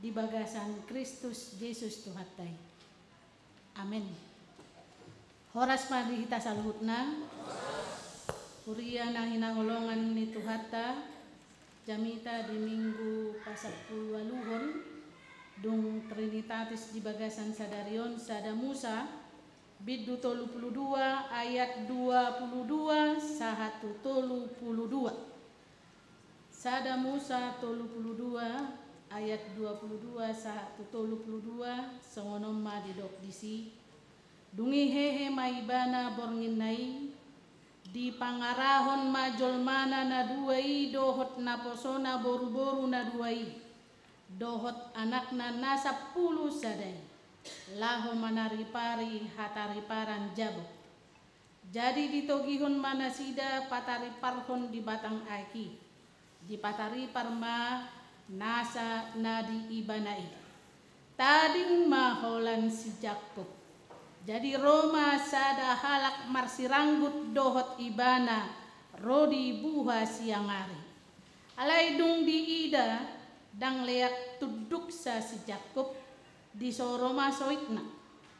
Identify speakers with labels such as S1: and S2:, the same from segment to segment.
S1: di bagasan Kristus Yesus Tuhattai. Amin. Horas madi hita saluhutna. Kuria na hinangolongan ni Tuhatta. Jamita di minggu pasapul waluhon. Dung Trinitatis di bagasan sadarion sada Musa. Biddu 32 ayat 22 sahatu 32. Sada Musa 32 ayat 22 sahatu 32 songonom ma didok disi. Dungi hehe maibana bornginai di pangarahon majol mana na duai dohot na posona boru-boru na duai dohot anak na nasa 10 sadai laho manaripari hatariparan jabok. Jadi ditogihon mana sida patariparhon di batang aki di pataripar ma nasa nadi ibanai tading maholan si Jakob. Jadi Roma sada halak marsiranggut dohot ibana rodi buha siangari. Alai dung di ida dang leak tuduk sa si Jakob di soroma soitna.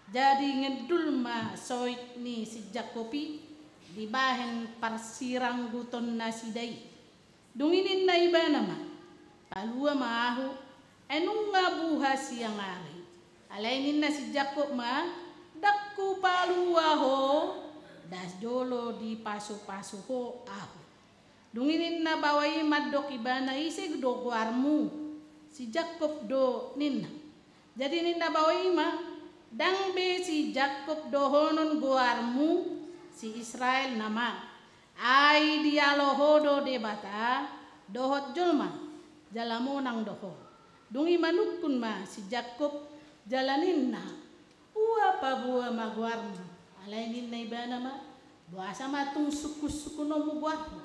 S1: Jadi ngedul ma soit ni si Jakobi di bahen parsirangguton nasidai. Dunginin na ibana ma palua maahu enung nga buha siangari. Alai nin na si Jakob ma dakku palua ho das jolo di pasu-pasu ho ahu. Dunginin na bawai madok ibana isig do guarmu si Jakob do ninna. Jadi ninna bawai ma dang be si Jakob do honon guarmu si Israel nama. Ai dialo hodo debata dohot jolma jalamo nang doho. Dungi manukun ma si Jakob jalaninna. Ua pa buah maguarmu alainin na ibana ma buasa matung suku-suku no muguarmu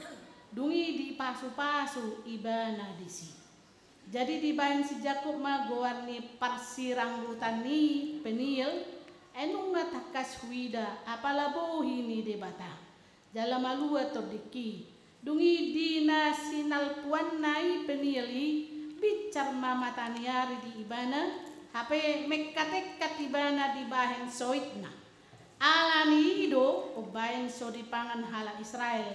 S1: dungi di pasu-pasu ibana disi. Jadi di bahan si Jakob ma goarni parsiranggutan ni penil enung nga takas huida apalabohi ni debata jala malua tordiki dungi di nasinalpuan nai penili bicar mamataniari di ibana hape mekatek ibana di bahen soitna alani ido o bahen so di pangan hala Israel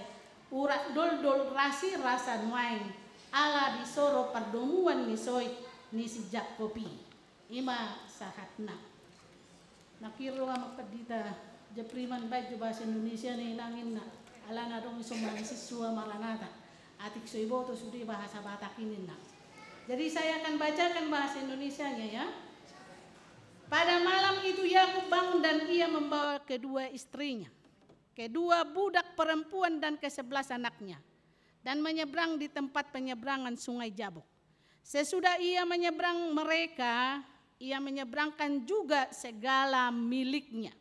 S1: urat dol rasi rasa nuain ala disoro perdomuan ni soit ni si Jakobi ima sahatna nakiro amak pedita jepriman baik bahasa Indonesia ni nangin na ala na dong isomang siswa maranata atik soiboto sudi bahasa Batak ini na. Jadi saya akan bacakan bahasa Indonesianya ya. Pada malam itu Yakub bangun dan ia membawa kedua istrinya, kedua budak perempuan dan ke-11 anaknya, dan menyeberang di tempat penyeberangan sungai Jabok. Sesudah ia menyeberang mereka, ia menyeberangkan juga segala miliknya.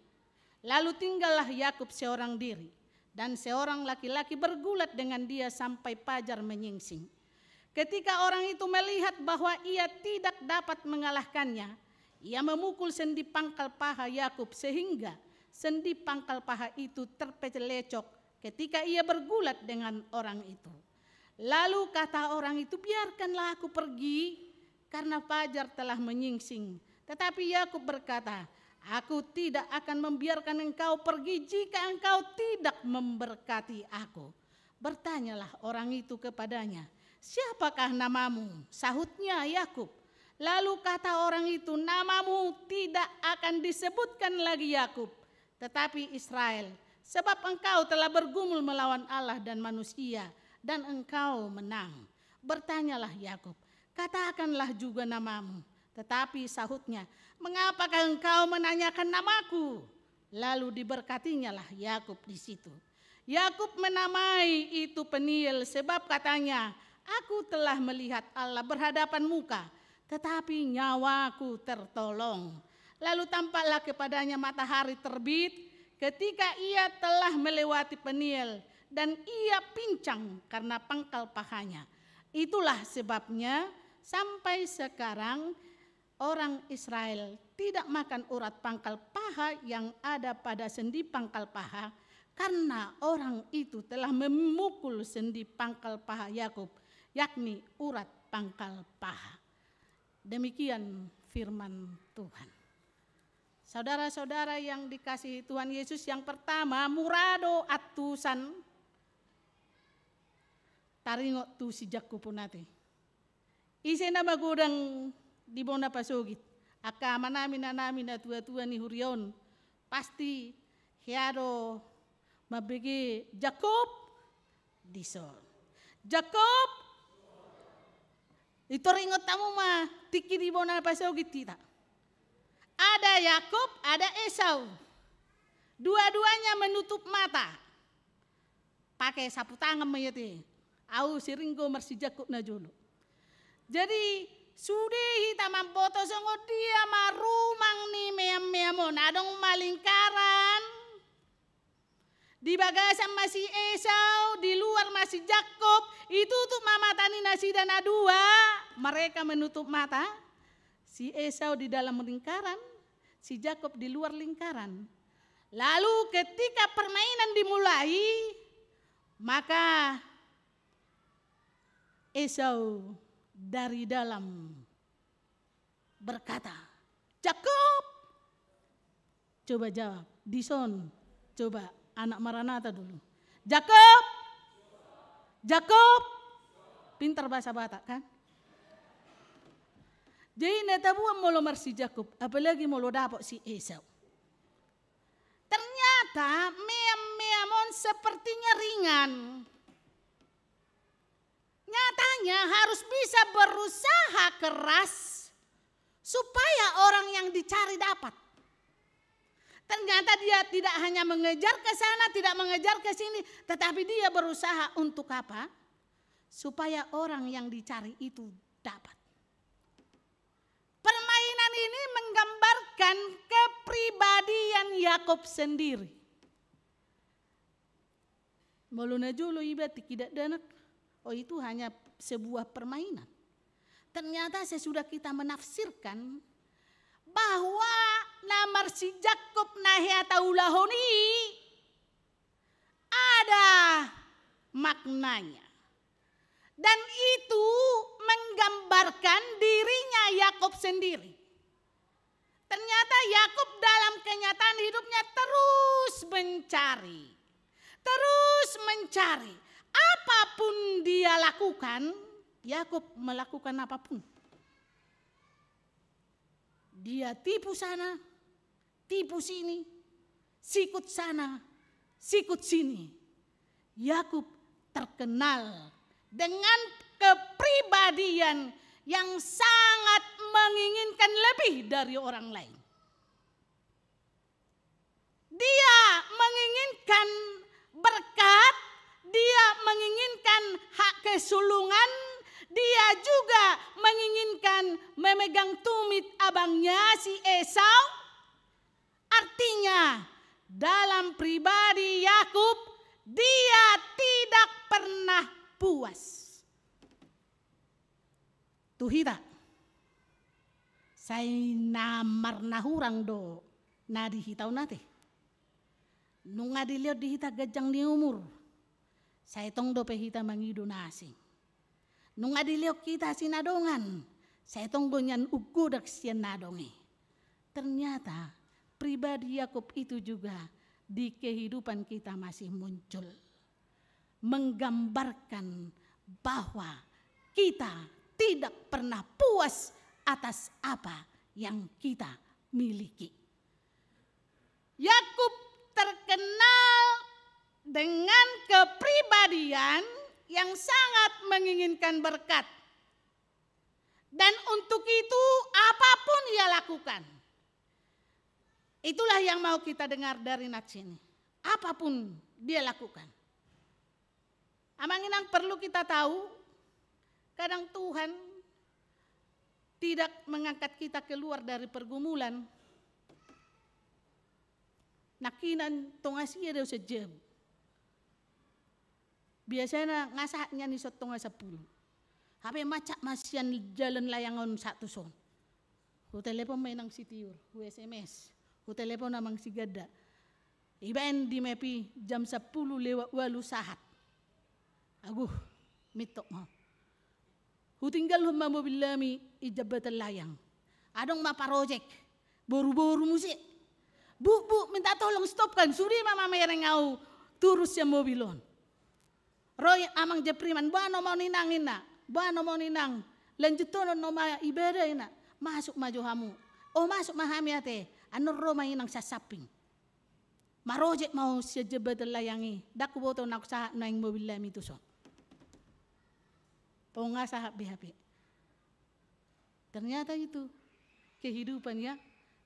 S1: Lalu tinggallah Yakub seorang diri, dan seorang laki-laki bergulat dengan dia sampai fajar menyingsing. Ketika orang itu melihat bahwa ia tidak dapat mengalahkannya, ia memukul sendi pangkal paha Yakub sehingga sendi pangkal paha itu terpelecok ketika ia bergulat dengan orang itu. Lalu kata orang itu, biarkanlah aku pergi karena fajar telah menyingsing. Tetapi Yakub berkata, aku tidak akan membiarkan engkau pergi jika engkau tidak memberkati aku. Bertanyalah orang itu kepadanya, siapakah namamu? Sahutnya Yakub. Lalu kata orang itu, namamu tidak akan disebutkan lagi Yakub, tetapi Israel, sebab engkau telah bergumul melawan Allah dan manusia, dan engkau menang. Bertanyalah Yakub, katakanlah juga namamu. Tetapi sahutnya, mengapakah engkau menanyakan namaku? Lalu diberkatinya lah Yakub di situ. Yakub menamai itu Peniel sebab katanya, aku telah melihat Allah berhadapan muka, tetapi nyawaku tertolong. Lalu tampaklah kepadanya matahari terbit ketika ia telah melewati Peniel, dan ia pincang karena pangkal pahanya. Itulah sebabnya sampai sekarang orang Israel tidak makan urat pangkal paha yang ada pada sendi pangkal paha, karena orang itu telah memukul sendi pangkal paha Yakub, yakni urat pangkal paha. Demikian firman Tuhan. Saudara-saudara yang dikasihi Tuhan Yesus, yang pertama murado atusan taringo tu si Jakub punate. Ise na magudang di bona pasugit. Aka manamin na tua-tua ni Hurion. Pasti hiado mabigi Jakub dison. Jakub itu ringot tamu mah tiki di bona pasugit tidak. Ada Yakub, ada Esau. Dua-duanya menutup mata. Pakai sapu tangan mayati. Au siringgo mersi Jakub na julu. Jadi sudah kita mampoto songo dia marumang ni meam-meamon. Adong malingkaran. Di bagasan masih Esau, di luar masih Jakub. Itu tuh mamatani nasi dan dua. Mereka menutup mata. Si Esau di dalam lingkaran, si Jakub di luar lingkaran. Lalu ketika permainan dimulai, maka Esau dari dalam berkata, Jakub. Coba jawab, Dison, coba anak Maranatha dulu. Jakub, Jakub, pintar bahasa Batak kan? Jadi netabuan molo mersi Jakub, apalagi molo dapok si Esau. Ternyata meam-meamon sepertinya ringan. Nyatanya harus bisa berusaha keras supaya orang yang dicari dapat. Ternyata dia tidak hanya mengejar ke sana, tidak mengejar ke sini, tetapi dia berusaha untuk apa? Supaya orang yang dicari itu dapat. Permainan ini menggambarkan kepribadian Yakub sendiri. Moluna julu iba tidak danak. Oh itu hanya sebuah permainan. Ternyata sesudah kita menafsirkan bahwa namar si Jakub nahiataulahoni ada maknanya. Dan itu menggambarkan dirinya Yakub sendiri. Ternyata Yakub dalam kenyataan hidupnya terus mencari. Terus mencari. Apapun dia lakukan, Yakub melakukan apapun. Dia tipu sana, tipu sini, sikut sana, sikut sini. Yakub terkenal dengan kepribadian yang sangat menginginkan lebih dari orang lain. Dia menginginkan berkat, dia menginginkan hak kesulungan, dia juga menginginkan memegang tumit abangnya si Esau. Artinya dalam pribadi Yakub dia tidak pernah puas. Tuhita. Saya namar nahurang do nadi hitau nate. Nung adiliot dihita gajang ni umur. Saya tong do pehita mangido nasing. Nung adiliot kita sinadongan. Saya tong do nyan ugodak sian nadongi. Ternyata pribadi Yakub itu juga di kehidupan kita masih muncul. Menggambarkan bahwa kita tidak pernah puas atas apa yang kita miliki. Yakub terkenal dengan kepribadian yang sangat menginginkan berkat. Dan untuk itu apapun ia lakukan. Itulah yang mau kita dengar dari nats ini. Apapun dia lakukan. Amanginang perlu kita tahu, kadang Tuhan tidak mengangkat kita keluar dari pergumulan. Nakinan tongasi ada sejam. Biasanya ngasahnya ni sot tonga 10. Hape macak masian jalan layangan satu son. Hu telepon mainang si tiur, hu SMS. Hu telepon namang si gada. Ibaen di mepi jam 10 lewat 8 sahat. Aguh, mitok mo. Hu tinggal humma mobil lami ijabatan layang. Adong maparojek, boru-boru musik. Bu, minta tolong stopkan, suri mama merengau turus yang mobilon. Roy amang jepriman, bano mau ninangin na, bano mau ninang. Lanjutono no ma ibadah ina, masuk maju hamu. Oh masuk mahami ate, anu Roma inang sasaping. Marojek mau sejabatan layangi, dak boto nak sah naing mobil lami tu so. Ponga sahab BHP. Ternyata itu kehidupan ya,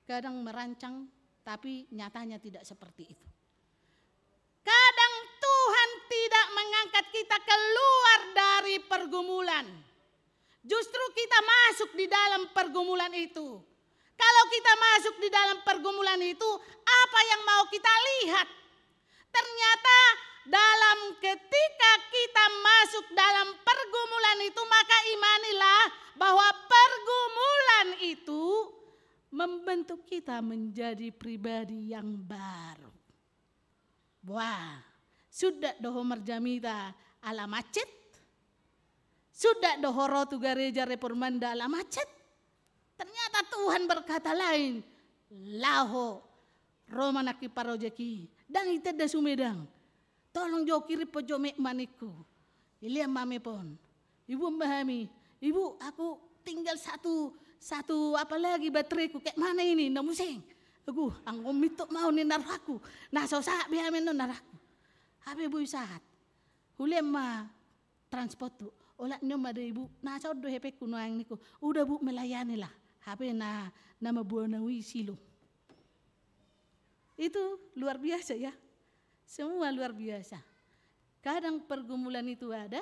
S1: kadang merancang tapi nyatanya tidak seperti itu. Kadang Tuhan tidak mengangkat kita keluar dari pergumulan. Justru kita masuk di dalam pergumulan itu. Kalau kita masuk di dalam pergumulan itu, apa yang mau kita lihat? Ternyata dalam ketika kita masuk dalam pergumulan itu, maka imanilah bahwa pergumulan itu membentuk kita menjadi pribadi yang baru. Wah, sudah doho merjamita ala macet. Sudah doho rotu gereja reformanda ala macet. Ternyata Tuhan berkata lain. Laho Roma naki parojeki. Dan itu ada sumedang. Tolong jo kiri pojo mek maniku. Ilia mame pon. Ibu memahami. Ibu aku tinggal satu apa lagi bateraiku. Kayak mana ini? Namusing. Aku anggo mitok mau ni naraku. Nah sosak bihamin no naraku. Habe bu saat. Hulem ma transport tu. Olah nyom ada ibu. Nah so do hepe kuno yang niku. Udah bu melayani lah. Habe na nama buana wisilo. Itu luar biasa ya. Semua luar biasa. Kadang pergumulan itu ada,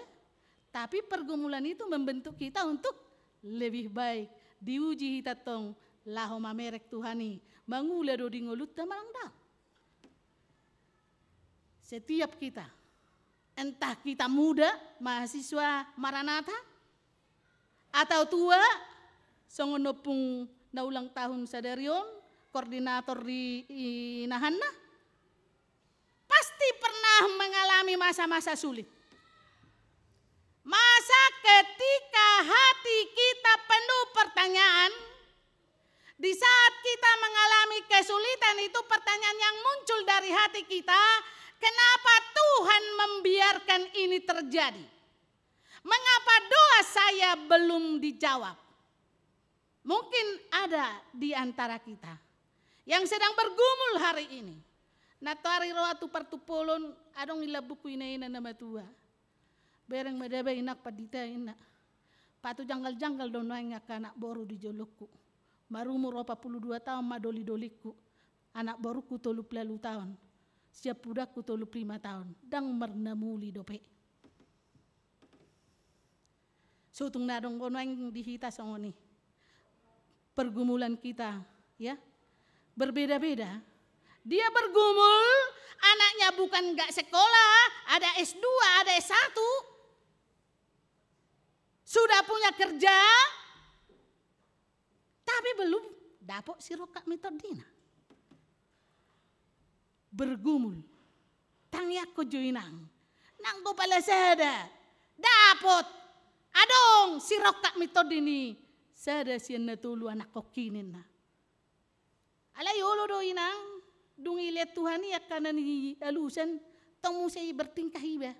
S1: tapi pergumulan itu membentuk kita untuk lebih baik. Diuji kita tong laho mamerek Tuhani. Mangula do dingolut tamarang dah. Setiap kita, entah kita muda, mahasiswa Maranatha, atau tua, songonopung na ulang tahun sadarion, koordinator di Nahanna, pasti pernah mengalami masa-masa sulit. Masa ketika hati kita penuh pertanyaan, di saat kita mengalami kesulitan itu pertanyaan yang muncul dari hati kita, kenapa Tuhan membiarkan ini terjadi? Mengapa doa saya belum dijawab? Mungkin ada di antara kita yang sedang bergumul hari ini. Natari roatu partupolon adong ila buku ina nama tua. Bereng medaba inak padita ina. Patu janggal-janggal dono ngak anak boru di jolokku. Marumur 42 tahun madoli-doliku. Anak boruku 30 tahun. Siap budakku 35 tahun. Dang mernamuli dope. Sutung nadong kono yang dihita songoni. Pergumulan kita ya berbeda-beda. Dia bergumul, anaknya bukan enggak sekolah, ada S2, ada S1. Sudah punya kerja, tapi belum dapat sirokat metodina. Bergumul. Tangyak ko joinang. Nang ko pala sada. Dapat. Adong sirokat metodini. Sada siya natulu anak ko kinin na. Alay olo do inang. Dungilet Tuhan ni akan ni alusan. Tong siya bertingkah iba.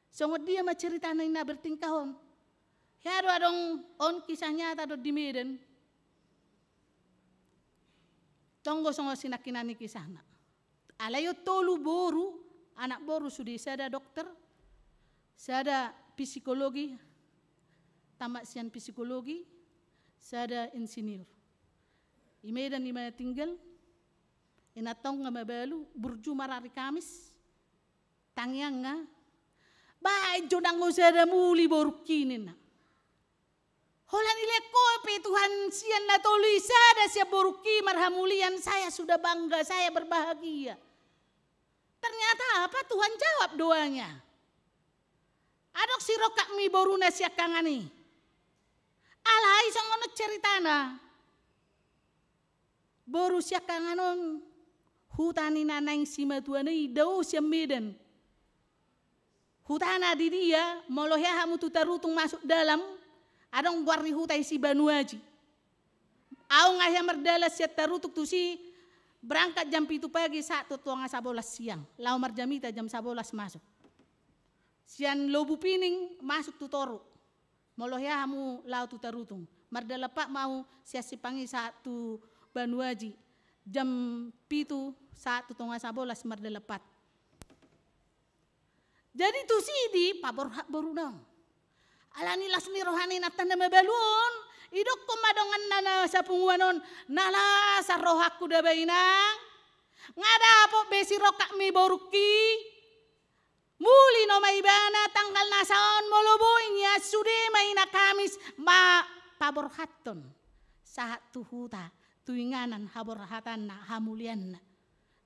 S1: Songod dia macerita na ina bertingkahon. Hado adong on kisah nyata do di Medan. Tonggo songgo sinakinani kisah na. Alayo tolu boru. Anak boru sudah sada dokter. Sada psikologi. Tamat sian psikologi. Sada insinyur. Imedan di mana tinggal. Inatong nga mabalu. Burju marari Kamis. Tangyang nga. Baik jodang ko sada muli boru kinin na. Holan ile kopi Tuhan sian na tului sada siya boru ki marhamulian. Saya sudah bangga. Saya berbahagia. Ternyata apa Tuhan jawab doanya. Adok sirokak mi boru na siya kangani. Alay sangono ceritana. Boru siya kanganon hutani nanang si matuana daw siya Medan. Hutana di dia molohya hamu tutarutung masuk dalam Adong guarni hutai si Banuaji. Au ngaya merdalas siat tarutuk tu si berangkat jam 7 pagi 1 tuang 11 siang. Lau marjamita jam 11 masuk. Sian lobu pining masuk tu toru. Molohya hamu lau tu tarutung. Mardala pak mau siasi pangi 1 Banuaji. Jam 7 1 tuang 11 mardala pat. Jadi tu sidi pabor hak borudang. Alani lasni rohani natanda mabalun. Idok kumadongan nana sapunguanon. Nala sarohaku dabainang. Ngada po besi rokak mi boruki. Muli no maibana tanggal nasaon moloboinya sude maina Kamis ma pabor haton. Sahat tuhuta tuinganan habor hatan na hamulian na.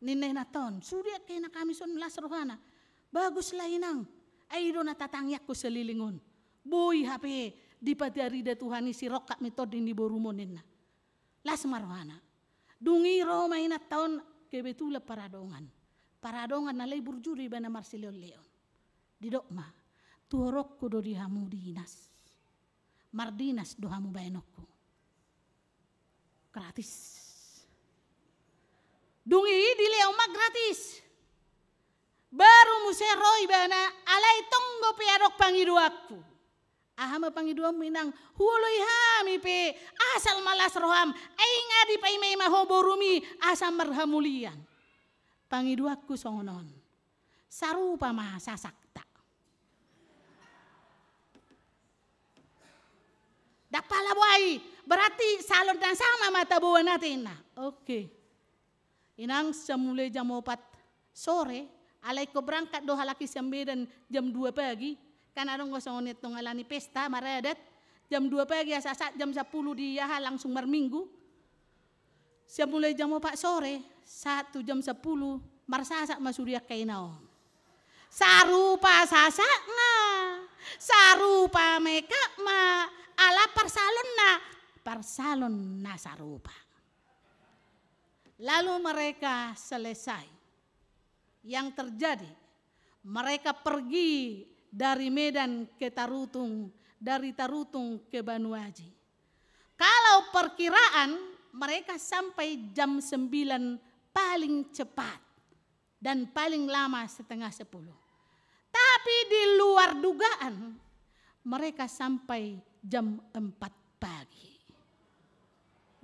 S1: Nineh naton sude kena Kamison las rohana. Bagus lah inang. Aido na tatangyak ko selilingon. Boy hape di padarida Tuhani si rokak metod ini borumonin na. Las marwana. Dungiro mainat taon kebetula paradongan. Paradongan nalay burjuri bana Marsilio Leon. Didok ma. Tuhorok ko do dihamu dinas. Mardinas dohamu bayanokku. Gratis. Dungi di Leon ma gratis. Baru museroi bana alai tonggo piadok pangiduaku. Ahama pangiduam minang huloi hami pe asal malas roham ai ngadi pai mai mahoborumi asal marhamulian. Pangiduaku songonon. Sarupa ma sasakta. Dapala buai berarti salon dan sama mata bawa natin na. Oke. Inang semulai jam 4 sore. Alay ko berangkat doha laki sembilan jam 2 pagi. Kan adong gosong nit ngalani pesta maradat. Jam 2 pagi asasat jam 10 dia langsung marminggu. Siap mulai jam 4 sore. 1 jam 10 marsasak masuriak kainao. Sarupa sasak nga. Sarupa makeup ma. Ala parsalon na. Parsalon na sarupa. Lalu mereka selesai. Yang terjadi, mereka pergi dari Medan ke Tarutung, dari Tarutung ke Banuaji. Kalau perkiraan, mereka sampai jam 9 paling cepat dan paling lama setengah 10. Tapi di luar dugaan, mereka sampai jam 4 pagi.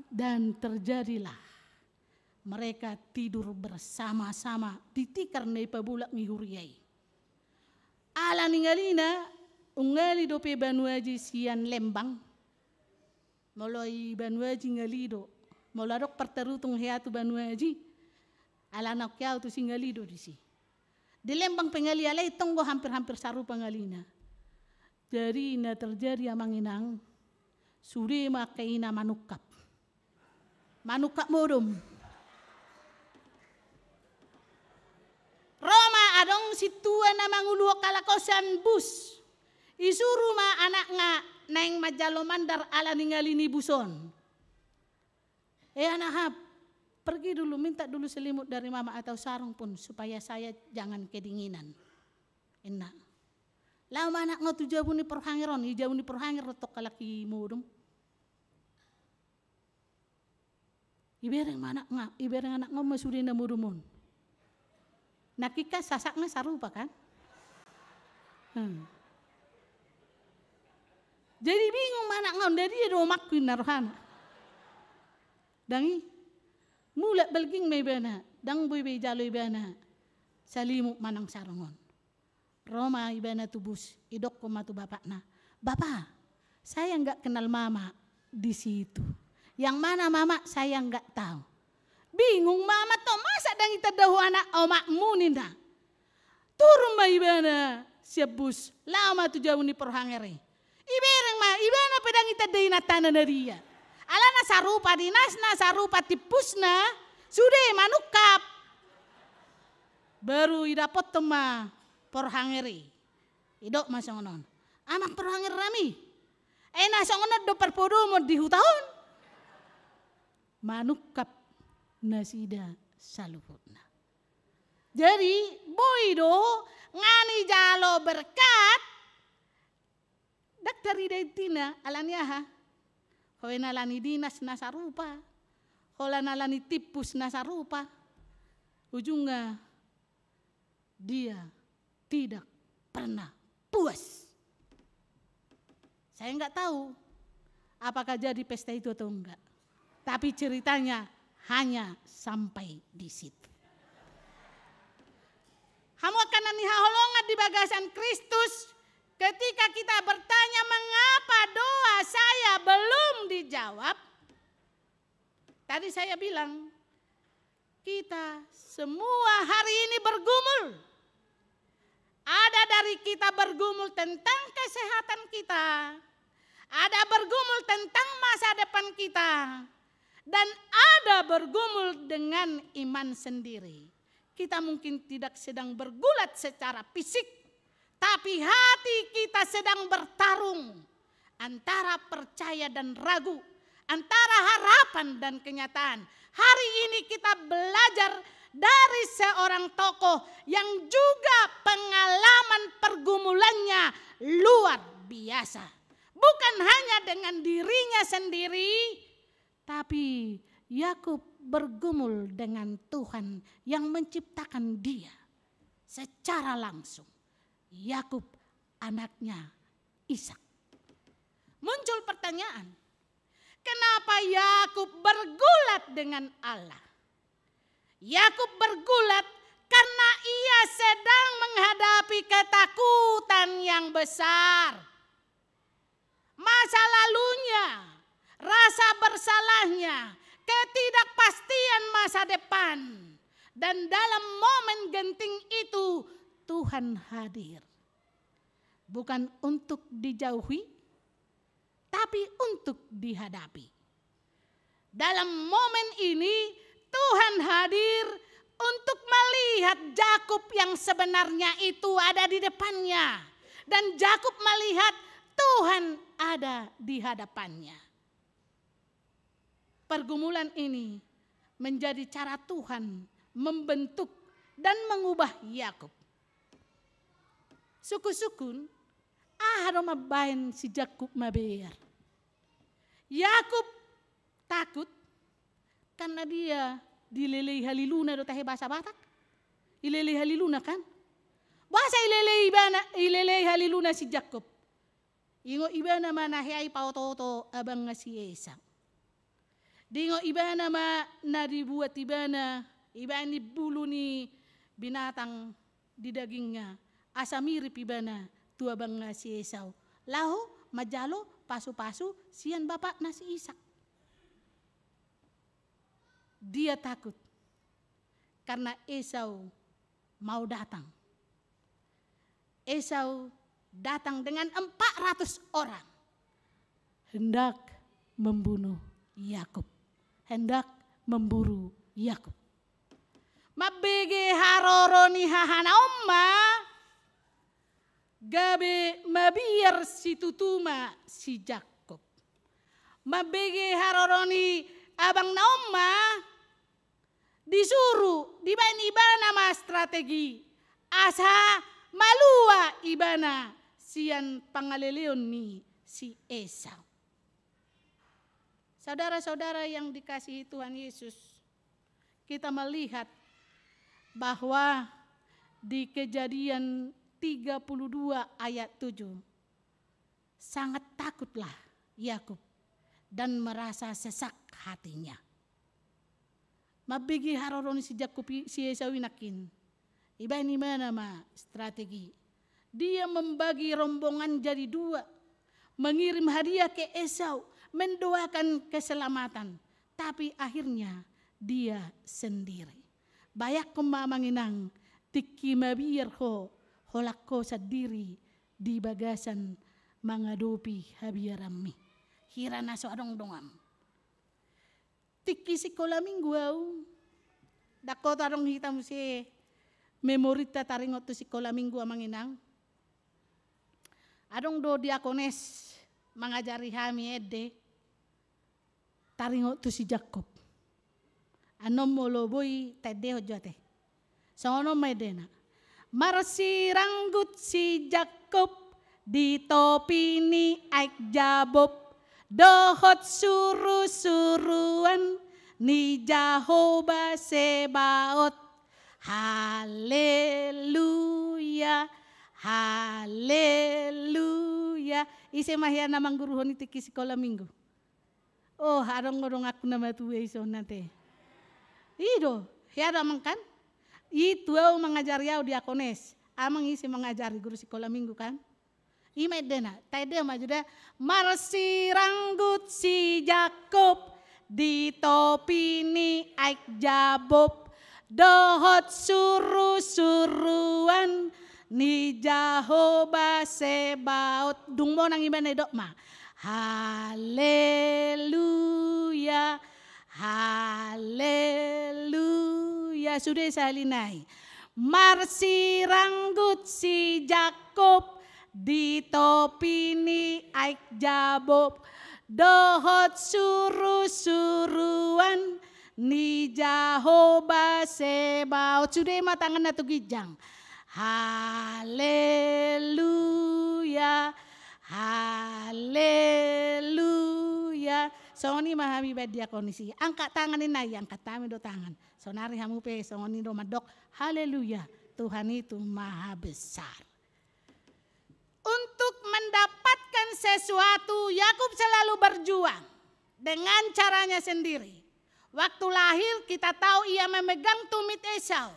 S1: Dan terjadilah. Mereka tidur bersama-sama di tikar na ipabulak ni Huriyay. Ala ningalina, ungali do pe Banuaji sian Lembang. Moloi Banuaji ngalido. Molarok pertarutong heatu Banuaji. Ala nakyaw tu si ngalido di si. Di Lembang pengali alay tonggo hampir-hampir saru pengalina. Jadi na terjadi amang inang. Suri makaina manukap. Manukap modom. Roma adong situa na manguluh kalakosan bus. Isuru ma anak nga naing majalo mandar ala ningali ni buson. Anak pergi dulu minta dulu selimut dari mama atau sarung pun supaya saya jangan kedinginan. Enak. Lama anak nga tujabu ni perhangiron, ijabu ni perhangir rotok kalaki mudum. Ibereng anak nga masuri na mudumon. Nakika sasaknya sarupa kan? Jadi bingung mana ngon dari do makuin narohana. Dangi mula belging may bana, dang boy bay jalo ibana. Salimuk manang sarongon. Roma ibana tubus, idok ko matu bapak na. Bapak, saya enggak kenal mama di situ. Yang mana mama saya enggak tahu. Bingung mama to masa dang itadahu anak omakmu ninda. Turun ma ibana siap bus lama tu jauh ni perhangere. Ibereng ma ibana pedang itadahi natana na dia. Alana sarupa dinasna sarupa tipusna sudah manukap. Baru idapot tema perhangere. Idok masongonon. Amak perhanger rami. Nasongonon do perpodo mo di hutahon. Manukap nasida saluhutna. Jadi boy do ngani jalo berkat daktari daitina alaniaha. Hoe nalani dinas nasarupa. Hola nalani tipus nasarupa. Ujungnya dia tidak pernah puas. Saya enggak tahu apakah jadi pesta itu atau enggak. Tapi ceritanya hanya sampai di situ. Hamu akan nihaholongan di bagasan Kristus. Ketika kita bertanya mengapa doa saya belum dijawab. Tadi saya bilang kita semua hari ini bergumul. Ada dari kita bergumul tentang kesehatan kita. Ada bergumul tentang masa depan kita. Dan ada bergumul dengan iman sendiri. Kita mungkin tidak sedang bergulat secara fisik. Tapi hati kita sedang bertarung. Antara percaya dan ragu. Antara harapan dan kenyataan. Hari ini kita belajar dari seorang tokoh yang juga pengalaman pergumulannya luar biasa. Bukan hanya dengan dirinya sendiri, tapi Yakub bergumul dengan Tuhan yang menciptakan dia secara langsung. Yakub anaknya Ishak. Muncul pertanyaan, kenapa Yakub bergulat dengan Allah? Yakub bergulat karena ia sedang menghadapi ketakutan yang besar. Masa lalunya, rasa bersalahnya, ketidakpastian masa depan. Dan dalam momen genting itu Tuhan hadir. Bukan untuk dijauhi, tapi untuk dihadapi. Dalam momen ini Tuhan hadir untuk melihat Yakub yang sebenarnya itu ada di depannya. Dan Yakub melihat Tuhan ada di hadapannya. Pergumulan ini menjadi cara Tuhan membentuk dan mengubah Yakub. Suku-sukun, harus mabain si Yakub mabayar. Yakub takut karena dia dilelei haliluna do tahe bahasa Batak. Ilelei haliluna kan? Bahasa ilelei haliluna si Yakub. Ingo ibana manahiai pautoto abang si Esau. Dingo ibana ma nadibuat ibana bulu ni binatang di dagingnya. Asa mirip ibana tua bang si Esau. Lahu majalo pasu-pasu sian bapak nasi Ishak. Dia takut karena Esau mau datang. Esau datang dengan 400 orang. Hendak membunuh Yakub. Hendak memburu Yakub. Mabege haroroni hahana umma. Gabe mabiar si tutuma si Yakub. Mabege haroroni abang naumma. Disuruh dibain nama strategi. Asa malua ibana sian pangaleleon ni si Esau. Saudara-saudara yang dikasihi Tuhan Yesus, kita melihat bahwa di Kejadian 32 ayat 7 sangat takutlah Yakub dan merasa sesak hatinya. Mabigi haroron si Yakub si Esau inakin. Iba ini mana ma strategi. Dia membagi rombongan jadi 2. Mengirim hadiah ke Esau. Mendoakan keselamatan. Tapi akhirnya dia sendiri. Bayak kemamanginang. Tiki mabir ho. Holako sadiri. Di bagasan mengadopi habiarami. Hirana so adong dongam. Tiki sekolah minggu au. Dako tarong hitam si memorita taringot tu sekolah minggu amanginang. Adong do diakones mengajari kami ede. Taringot tu si Yakub. Anom moloboi tede hojote. Sono medena. Marsi ranggut si Yakub di topi ni aik Jabob, dohot suruan ni Jehovah Sebaot. Haleluya, haleluya. Ise mahya namang guruhon iti sekolah minggu. Oh, harong-harong aku nama tuwe iso nate. Ido, ya ramang kan? Itu au mengajari au diakones. Amang isi mengajari guru sekolah minggu kan? Ima dena, taide majuda marsiranggut si Jakob di topi ni aik Jabob, dohot suruan ni Jehovah Sebaot. Dung mo nang iba na dok ma. Haleluya, haleluya. Sudah salinai. Marsiranggut si Jakob di topi ni aik Jabob, dohot suruan ni Jehovah Sebaot. Sudah matangan na tugijang. Haleluya, haleluya. Songoni mahami badia kondisi. Angkat tangan ini, angkat tangan do tangan. Sonari hamu pe songoni do madok. Haleluya. Tuhan itu maha besar. Untuk mendapatkan sesuatu, Yakub selalu berjuang dengan caranya sendiri. Waktu lahir kita tahu ia memegang tumit Esau.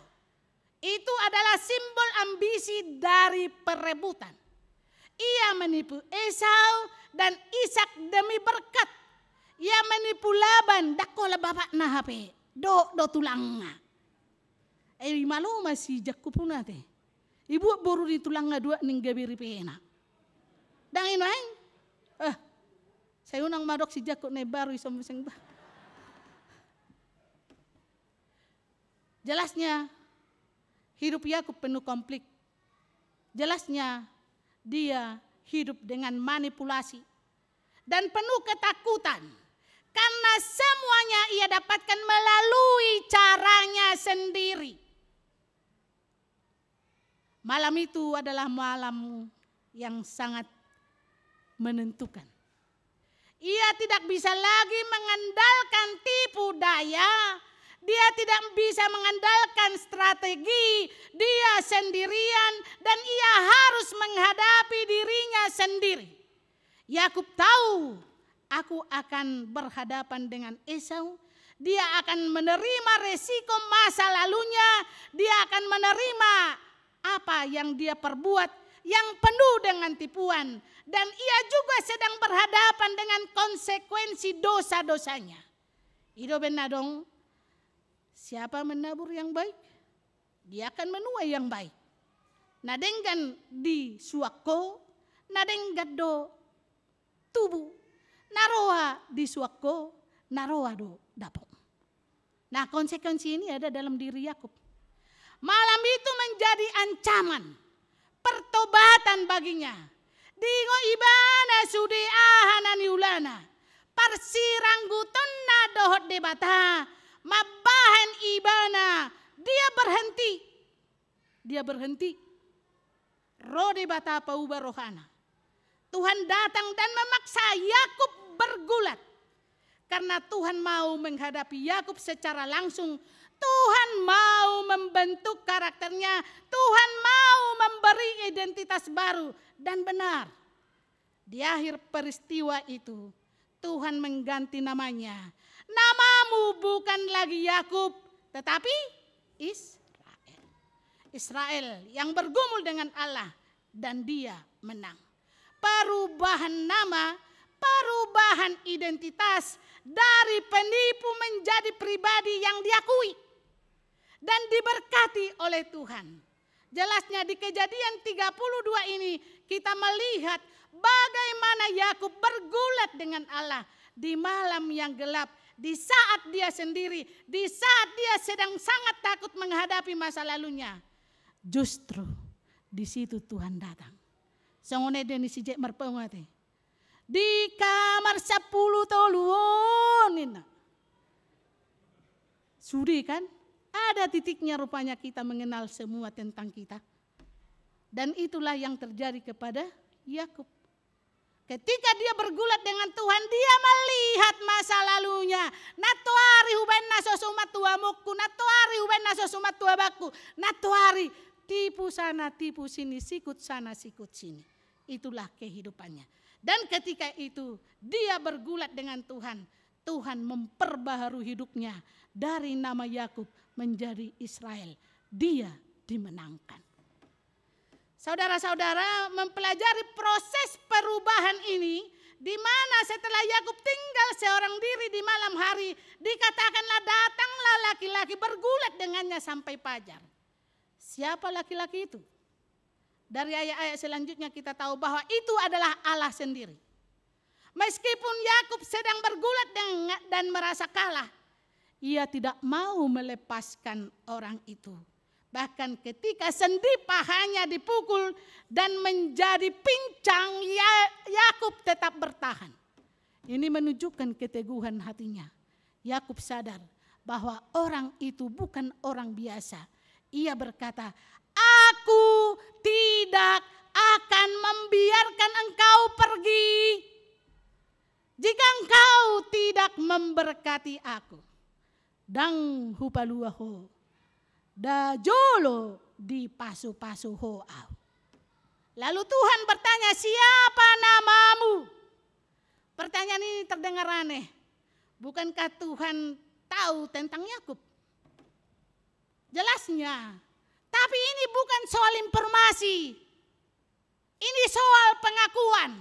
S1: Itu adalah simbol ambisi dari perebutan. Ia menipu Esau dan Ishak demi berkat. Ia menipu Laban, dakola bapak na hape, do tulangnya. Malu masih Jakub pun nate. Ibu baru di tulangnya dua ninggabiri pena. Dan ini saya unang madok si Jakub ne baru isom seng. Jelasnya hidup Yakub penuh konflik. Jelasnya dia hidup dengan manipulasi dan penuh ketakutan. Karena semuanya ia dapatkan melalui caranya sendiri. Malam itu adalah malam yang sangat menentukan. Ia tidak bisa lagi mengandalkan tipu daya. Dia tidak bisa mengandalkan strategi, dia sendirian dan ia harus menghadapi dirinya sendiri. Yakub tahu, aku akan berhadapan dengan Esau. Dia akan menerima resiko masa lalunya. Dia akan menerima apa yang dia perbuat yang penuh dengan tipuan. Dan ia juga sedang berhadapan dengan konsekuensi dosa-dosanya. Itu benar dong. Siapa menabur yang baik, dia akan menuai yang baik. Nadenggan di suako, nadenggan do tubuh, naroa di suako, naroa do dapok. Nah, konsekuensi ini ada dalam diri Yakub. Malam itu menjadi ancaman, pertobatan baginya. Dingo ibana sudi ahanani ulana, parsirangguton na dohot debata. Mabahan ibana, dia berhenti. Rode bata pauba rohana. Tuhan datang dan memaksa Yakub bergulat. Karena Tuhan mau menghadapi Yakub secara langsung. Tuhan mau membentuk karakternya. Tuhan mau memberi identitas baru. Dan benar, di akhir peristiwa itu Tuhan mengganti namanya. Namamu bukan lagi Yakub, tetapi Israel. Israel yang bergumul dengan Allah dan dia menang. Perubahan nama, perubahan identitas dari penipu menjadi pribadi yang diakui dan diberkati oleh Tuhan. Jelasnya di Kejadian 32 ini kita melihat bagaimana Yakub bergulat dengan Allah di malam yang gelap. Di saat dia sendiri, di saat dia sedang sangat takut menghadapi masa lalunya. Justru di situ Tuhan datang. Songone deni sijek merpengate. Di kamar 10 toluon. Sudi kan? Ada titiknya rupanya kita mengenal semua tentang kita. Dan itulah yang terjadi kepada Yakub. Ketika dia bergulat dengan Tuhan, dia melihat masa lalunya. Natuari huben naso sumat tuamuku, natuari huben naso sumat tuabaku, natuari tipu sana, tipu sini, sikut sana, sikut sini. Itulah kehidupannya. Dan ketika itu dia bergulat dengan Tuhan. Tuhan memperbaharui hidupnya dari nama Yakub menjadi Israel. Dia dimenangkan. Saudara-saudara mempelajari proses perubahan ini, di mana setelah Yakub tinggal seorang diri di malam hari, dikatakanlah datanglah laki-laki bergulat dengannya sampai fajar. Siapa laki-laki itu? Dari ayat-ayat selanjutnya kita tahu bahwa itu adalah Allah sendiri. Meskipun Yakub sedang bergulat dan merasa kalah, ia tidak mau melepaskan orang itu. Bahkan ketika sendi pahanya dipukul dan menjadi pincang, Yakub tetap bertahan. Ini menunjukkan keteguhan hatinya. Yakub sadar bahwa orang itu bukan orang biasa. Ia berkata, aku tidak akan membiarkan engkau pergi jika engkau tidak memberkati aku. Dang hupaluaho da jolo di pasu-pasu hoau. Lalu Tuhan bertanya, siapa namamu? Pertanyaan ini terdengar aneh. Bukankah Tuhan tahu tentang Yakub? Jelasnya. Tapi ini bukan soal informasi. Ini soal pengakuan.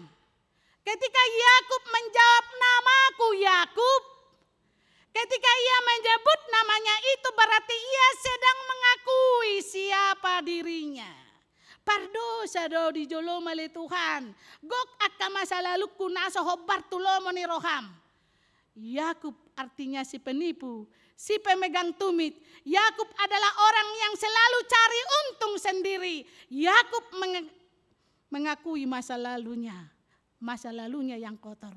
S1: Ketika Yakub menjawab namaku Yakub, ketika ia menyebut namanya itu berarti ia sedang mengakui siapa dirinya. Pardosa do di jolo male Tuhan. Gok akka masa lalu kunaso hobar tulomo ni roham. Yakub artinya si penipu, si pemegang tumit. Yakub adalah orang yang selalu cari untung sendiri. Yakub mengakui masa lalunya yang kotor.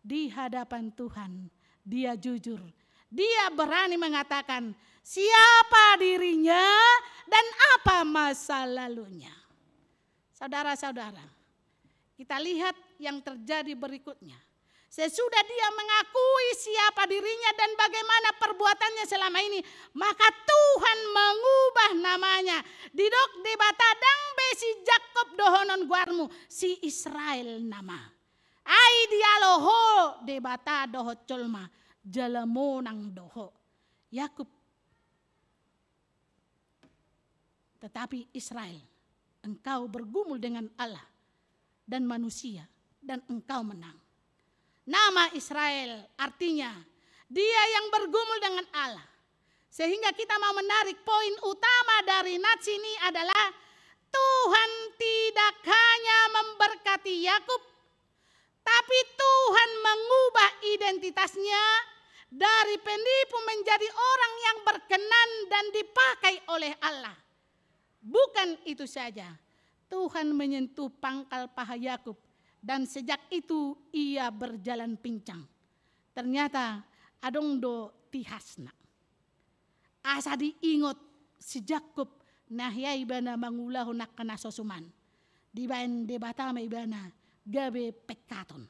S1: Di hadapan Tuhan dia jujur. Dia berani mengatakan siapa dirinya dan apa masa lalunya. Saudara-saudara, kita lihat yang terjadi berikutnya. Sesudah dia mengakui siapa dirinya dan bagaimana perbuatannya selama ini, maka Tuhan mengubah namanya. Didok de batadang besi Jakob dohonon guarmu, si Israel nama. Ai dialoho de bata doho colma, jalamonang doho. Yakub. Tetapi Israel, engkau bergumul dengan Allah dan manusia dan engkau menang. Nama Israel artinya dia yang bergumul dengan Allah. Sehingga kita mau menarik poin utama dari nats ini adalah Tuhan tidak hanya memberkati Yakub, tapi Tuhan mengubah identitasnya dari penipu menjadi orang yang berkenan dan dipakai oleh Allah. Bukan itu saja, Tuhan menyentuh pangkal paha Yakub. Dan sejak itu ia berjalan pincang. Ternyata adong do tihasna. Asa diingot si Jakob nahyai bana mangulahu nakana sosuman. Dibain debatama ibana gabe pekaton.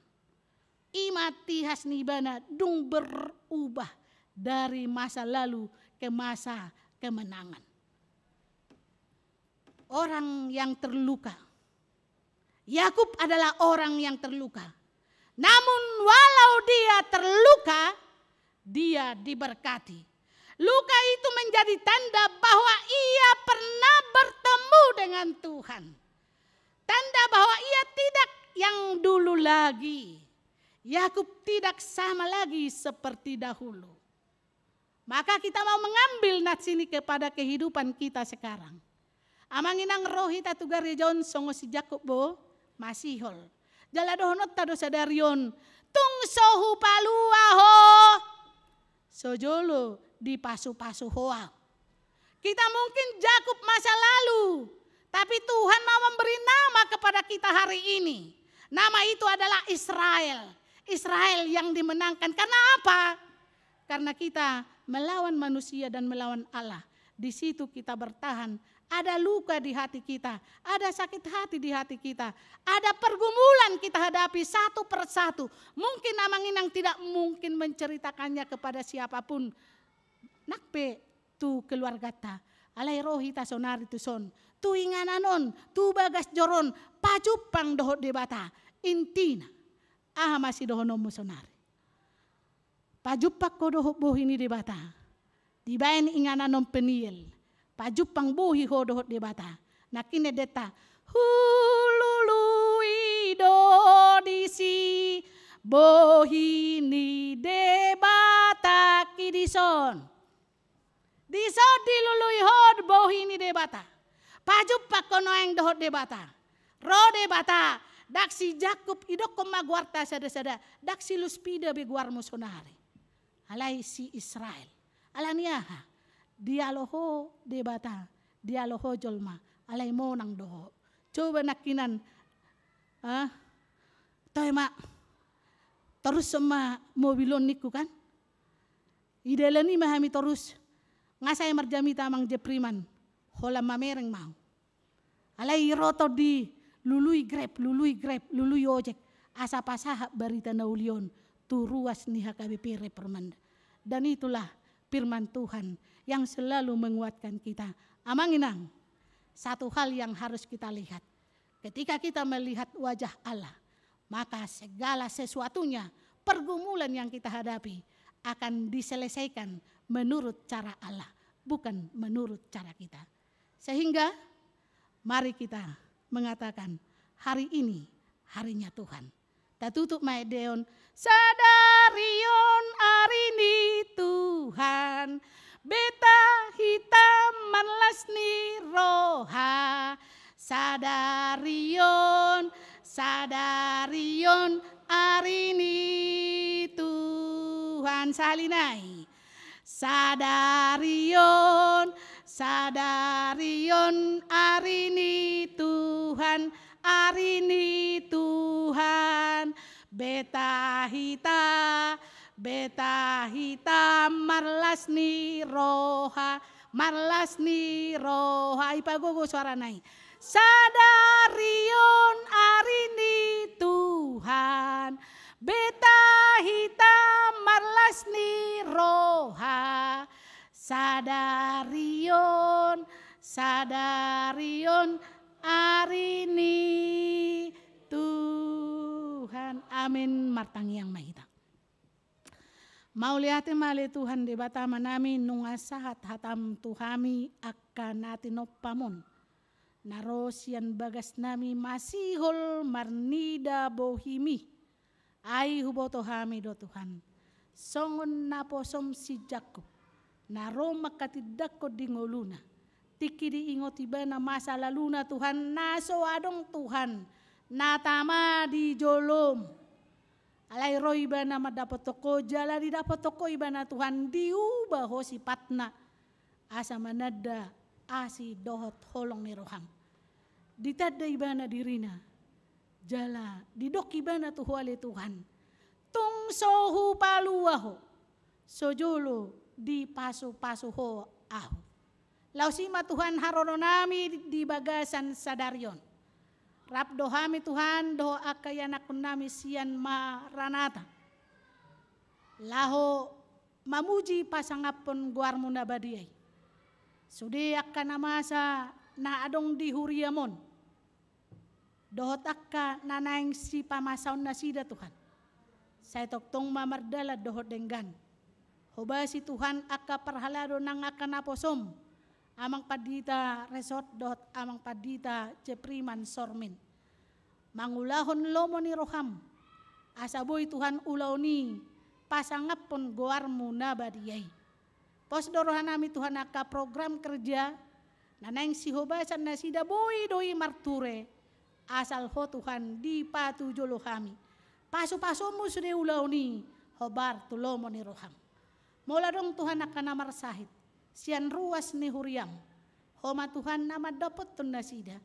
S1: Ima tihas ni ibana dung berubah dari masa lalu ke masa kemenangan. Orang yang terluka. Yakub adalah orang yang terluka. Namun walau dia terluka, dia diberkati. Luka itu menjadi tanda bahwa ia pernah bertemu dengan Tuhan. Tanda bahwa ia tidak yang dulu lagi. Yakub tidak sama lagi seperti dahulu. Maka kita mau mengambil nats ini kepada kehidupan kita sekarang. Amanginang rohita tugari John songo si Jakob bo. Masihol. Jaladohonot tado sadarion. Tung sohu paluaho. Sojolo di pasu-pasu hoa. Kita mungkin Jakub masa lalu. Tapi Tuhan mau memberi nama kepada kita hari ini. Nama itu adalah Israel. Israel yang dimenangkan. Karena apa? Karena kita melawan manusia dan melawan Allah. Di situ kita bertahan Ada luka di hati kita, ada sakit hati di hati kita, ada pergumulan kita hadapi satu persatu. Mungkin amang inang tidak mungkin menceritakannya kepada siapapun. Nakpe tu keluarga ta, alai rohi ta sonari tu son, tu ingananon, tu bagas joron, pajupang dohot debata, intina, masih dohonomu sonari. Pajupak ko dohot bohini debata, dibayan ingananon peniel. Pajupang buhi ho dohot debata. Nakine deta hulului do disi bohini debata kidison. Diso dilului ho bohini debata. Pajupak kono yang dohot debata. Ro debata. Daksi Jakub idok komagwarta sada-sada. Daksi luspida beguarmu sonari. Alai si Israel. Alaniaha. Dialoho debata, dialoho jolma, alai mo nang doho. Coba nakinan, toy mak, terus sama mobilon niku kan? Idelani mahami terus, ngasai marjami tamang jepriman, hola mamereng mau. Alai roto di lului grab, lului ojek, asa pasah barita naulion, turuas nih HKBP permanda. Dan itulah firman Tuhan yang selalu menguatkan kita. Amang inang, satu hal yang harus kita lihat. Ketika kita melihat wajah Allah, maka segala sesuatunya, pergumulan yang kita hadapi akan diselesaikan menurut cara Allah, bukan menurut cara kita. Sehingga mari kita mengatakan hari ini harinya Tuhan. Ta tutup maedeon, sadarion hari ini Tuhan. Beta hitam manlasni roha, sadarion arini Tuhan salinai. Sadarion arini Tuhan, arini Tuhan. Beta hitam marlasni roha, ipagogo suara naik. Sadarion arini Tuhan, beta hitam marlasni roha. Sadarion arini Tuhan. Amin. Martangi yang mahita. Mau lihatin mali Tuhan di batama nami nungasahat hatam tuhami akan natin opamon. Narosian bagas nami masihol marnida bohimi. Ai huboto hami do Tuhan. Songon naposom si Jakub. Naroma katidako dingoluna. Tiki diingot iba na masa laluna Tuhan. Naso adong Tuhan. Natama di jolom. Alay roy iba na madapat toko, jala di dapat toko iba na Tuhan diubah ho sifatna. Asa manada asi dohot holong ni roham. Ditada iba na dirina. Jala didok iba na tuhwali Tuhan. Tung sohu paluaho. Sojolo di pasu-pasu ho aho. Lausima Tuhan harono nami di bagasan sadarion. Rap dohami Tuhan doa akayanakun nami sian maranata. Laho mamuji pasangapon guarmu nabadiay. Sudi akka namasa na adong di huriamon. Dohot akka nanaing si pamasaon na sida Tuhan. Saya toktong mamardala dohot denggan. Hoba si Tuhan akka perhalado nang akka naposom. Amang padita resort dot amang padita cepriman sormin. Mangulahon lomo ni roham. Asaboy Tuhan ulaw ni pasangapon goarmu nabadiyay. Pos dorohan nami Tuhan aka program kerja. Nanang si hobasan na sida boy doi marture. Asal ho Tuhan di patujolo kami. Paso-pasomu sudah ulaw ni hobar tulomo ni roham. Mula dong Tuhan akan namar sahid. Sian ruas ni huriam. Homa Tuhan nama dapat tun nasida.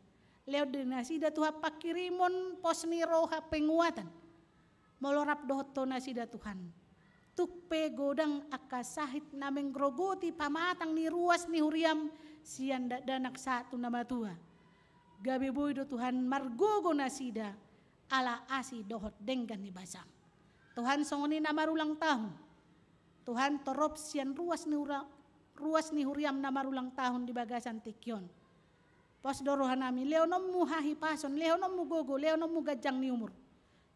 S1: Leo de nasida Tuhan pakirimon pos ni roha penguatan. Molorap dohot to nasida Tuhan. tukpe godang akasahit nameng grogoti pamatang ni ruas ni huriam sian danak satu nama tua. Gabi boy do Tuhan margogo nasida ala asi dohot denggan ni basam. Tuhan songoni nama ulang tahun. Tuhan torop sian ruas ni huriam nama ulang tahun di bagasan tikyon. Pos dorohanami leonom mu hahi pason, leonom mu gogo, leonom mu gajang ni umur.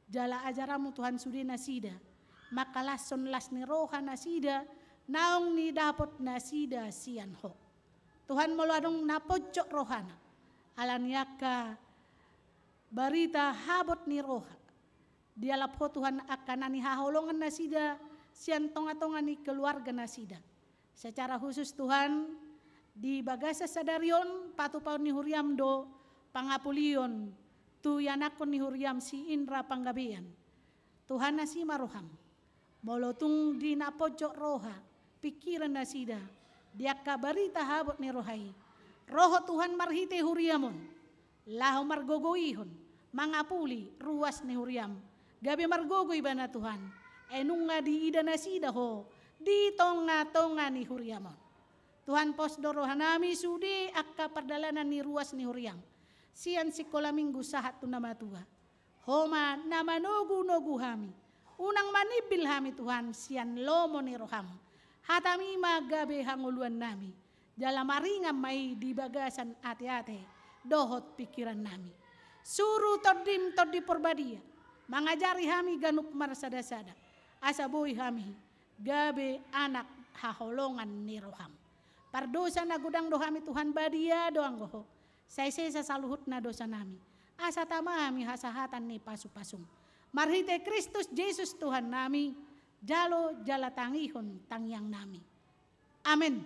S1: Jala ajaramu Tuhan sudi nasida. Maka lason las ni roha nasida, naong ni dapot nasida sian ho. Tuhan meluadong napojok rohana. Alaniaka barita habot ni roha. Dialap ho Tuhan akan ani haholongan nasida, sian tonga-tonga ni keluarga nasida. Secara khusus Tuhan, di bagasa sadarion patu paun ni huriam do pangapulion tu yanakon ni huriam si Indra Panggabean. Tuhan nasi maroham molotung di napojok roha pikiran nasida dia kabarita habot ni rohai roho Tuhan marhite huriamon laho margogoihon mangapuli ruas ni huriam gabi margogoi bana Tuhan enunga di ida nasida ho di tonga-tonga ni huriamon. Tuhan pos dorohanami sudi akka perdalanan ni ruas ni huriam. Sian sikola minggu sahat tu nama tua. Homa nama nogu hami. Unang manibil hami Tuhan sian lomo ni roham. Hatami magabe hanguluan nami. Jala maringam mai di bagasan ate-ate. Dohot pikiran nami. Suruh todim todi porbadia. Mangajari hami ganup marsada-sada. Asa boy hami. Gabe anak haholongan ni roham. Pardosa na gudang dohami Tuhan badia doang goho. Saya saluhut na dosa nami. Asa tamami hasahatan ni pasu-pasum. Marhite Kristus Yesus Tuhan nami. Jalo jala tangihon tangyang nami. Amin.